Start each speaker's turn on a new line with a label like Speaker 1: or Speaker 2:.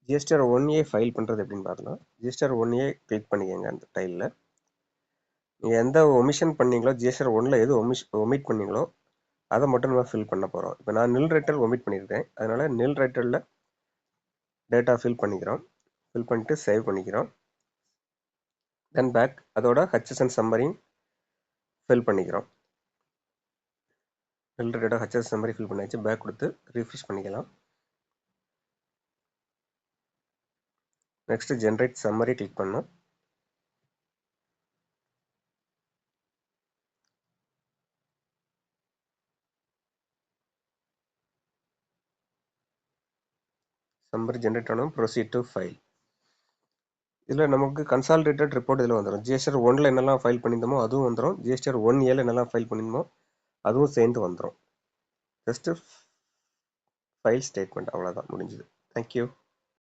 Speaker 1: GSTR 1A file பண்ணுறது எப்படின்னு பார்க்கலாம். ஜிஎஸ்டிஆர் 1A கிளிக் பண்ணிக்கோங்க. அந்த டைலில் நீங்கள் எந்த ஒமிஷன் பண்ணீங்களோ, ஜிஎஸ்டிஆர் 1ல் எது ஒமிட் பண்ணீங்களோ அதை மட்டும் நம்ம ஃபில் பண்ண போகிறோம். இப்போ நான் நில் ரைட்டர் ஒமிட் பண்ணியிருக்கேன், அதனால் நில் ரைட்டரில் டேட்டா ஃபில் பண்ணிக்கிறோம். ஃபில் பண்ணிட்டு சேவ் பண்ணிக்கிறோம். தென் பேக் அதோட ஹச்எஸ்என் சம்மரியும் ஃபில் பண்ணிக்கிறோம். நில் ரைட்டர் ஹச்எஸ் சம்மரி ஃபில் பண்ணியாச்சு. பேக் கொடுத்து ரீஃப்ரெஷ் பண்ணிக்கலாம். நெக்ஸ்ட் ஜென்ரேட் சம்மரி கிளிக் பண்ணோம். சம்மரி ஜென்ரேட் ஆனோம். Proceed to file. இதில் நமக்கு கன்சாலிடேட்டட் ரிப்போர்ட் இதில் வந்துடும். ஜிஎஸ்டிஆர் 1ல் என்னெல்லாம் ஃபைல் பண்ணியிருந்தோமோ அதுவும் வந்துடும். ஜிஎஸ்டிஆர் 1Aல என்னெல்லாம் ஃபைல் பண்ணியிருந்தோமோ அதுவும் சேர்ந்து வந்துடும். ஜஸ்ட்டு ஃபைல் ஸ்டேட்மெண்ட், அவ்வளோதான், முடிஞ்சுது. தேங்க்யூ.